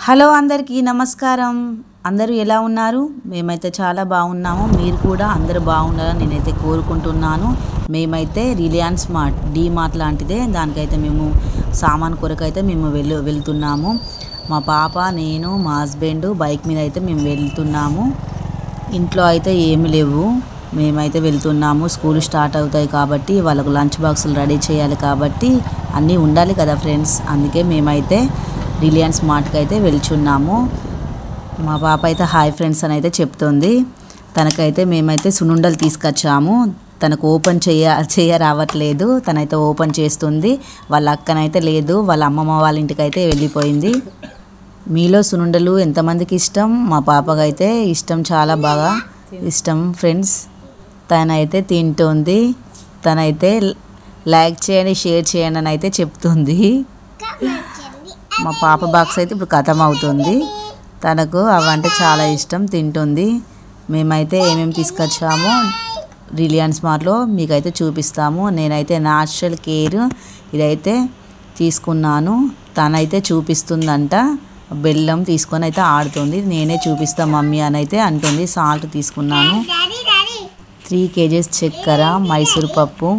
Hello అందరికీ నమస్కారం. అందరూ ఎలా ఉన్నారు? మేమైతే చాలా బాగున్నాము. మీరు కూడా అందరూ బాగుండాలని నేనైతే కోరుకుంటున్నాను. మేమైతే రిలయన్స్ మార్ట్, డీమార్ట్ లాంటిదే దానికైతే మేము సామాన్ కొరకైతే మేము వెళ్తున్నాము. మా పాప, నేను, మా హస్బెండ్ బైక్ మీద అయితే మేము వెళ్తున్నాము. ఇంట్లో అయితే ఏమి లేవు, మేమైతే వెళ్తున్నాము. స్కూల్ స్టార్ట్ అవుతాయి కాబట్టి వాళ్ళకు లంచ్ బాక్సులు రెడీ చేయాలి కాబట్టి అన్నీ ఉండాలి కదా ఫ్రెండ్స్. అందుకే మేమైతే రిలయన్స్ మార్ట్కి అయితే వెళ్తున్నాము. మా పాప అయితే హాయ్ ఫ్రెండ్స్ అని అయితే చెప్తుంది. తనకైతే మేమైతే సున్నుండలు తీసుకొచ్చాము. తనకు ఓపెన్ చేయ రావట్లేదు. తనైతే ఓపెన్ చేస్తుంది. వాళ్ళ అక్కనైతే లేదు, వాళ్ళ అమ్మమ్మ వాళ్ళ ఇంటికైతే వెళ్ళిపోయింది. మీలో సున్నుండలు ఎంతమందికి ఇష్టం? మా పాపకైతే ఇష్టం, చాలా బాగా ఇష్టం ఫ్రెండ్స్. తనైతే తింటుంది. తనైతే లైక్ చేయండి, షేర్ చేయండి అని అయితే చెప్తుంది. మా పాప బాక్స్ అయితే ఇప్పుడు ఖతం అవుతుంది. తనకు అవంటే చాలా ఇష్టం, తింటుంది. మేమైతే ఏమేమి తీసుకొచ్చామో రిలయన్స్ మార్ట్లో మీకైతే చూపిస్తాము. నేనైతే న్యాచురల్ కేర్ ఇదైతే తీసుకున్నాను. తనైతే చూపిస్తుందంట. బెల్లం తీసుకొని అయితే ఆడుతుంది. నేనే చూపిస్తా మమ్మీ అని అయితే అంటుంది. సాల్ట్ తీసుకున్నాను. 3 kgs చక్కెర, మైసూర్పప్పు,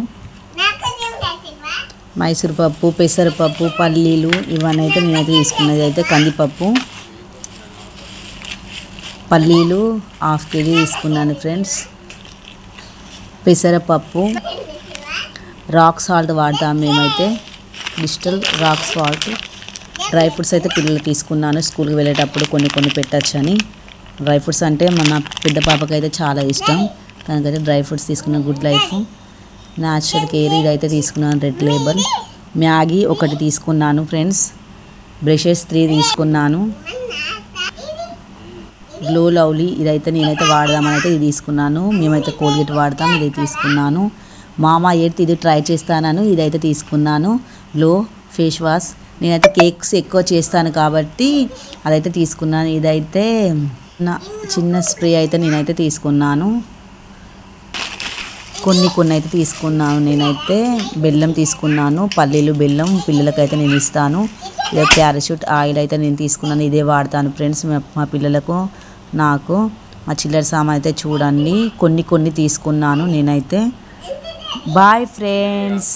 పెసరపప్పు, పల్లీలు ఇవన్నీ అయితే నేనైతే తీసుకున్నది అయితే కందిపప్పు, పల్లీలు 1/2 kg తీసుకున్నాను ఫ్రెండ్స్. పెసరపప్పు, రాక్ సాల్ట్ వాడతాము మేమైతే, crystal rock salt. Dry fruits అయితే పిల్లలు తీసుకున్నాను, స్కూల్కి వెళ్ళేటప్పుడు కొన్ని పెట్టచ్చని. డ్రై ఫ్రూట్స్ అంటే మన పెద్ద పాపకైతే చాలా ఇష్టం. దానికైతే డ్రై ఫ్రూట్స్ తీసుకున్నాను. గుడ్ లైఫ్, న్యాచురల్ కేర్ ఇదైతే తీసుకున్నాను, రెడ్ లేబుల్. మ్యాగీ 1 తీసుకున్నాను ఫ్రెండ్స్. బ్రషెస్ 3 తీసుకున్నాను. గ్లో లవ్లీ ఇదైతే నేనైతే వాడదామని అయితే ఇది తీసుకున్నాను. మేమైతే కోల్గేట్ వాడతాం, ఇది తీసుకున్నాను. మామా ఎర్త్ ఇది ట్రై చేస్తాను, ఇదైతే తీసుకున్నాను. గ్లో ఫేస్ వాష్, నేనైతే కేక్స్ ఎక్కువ చేస్తాను కాబట్టి అదైతే తీసుకున్నాను. ఇదైతే చిన్న స్ప్రే అయితే నేనైతే తీసుకున్నాను. కొన్ని అయితే తీసుకున్నాను. నేనైతే బెల్లం తీసుకున్నాను, పల్లీలు, బెల్లం పిల్లలకైతే నేను ఇస్తాను. ఇదే ప్యారాషూట్ ఆయిల్ అయితే నేను తీసుకున్నాను, ఇదే వాడతాను ఫ్రెండ్స్. మా పిల్లలకు, నాకు. మా చిల్లర సామాన్ అయితే చూడండి, కొన్ని తీసుకున్నాను నేనైతే. Bye friends.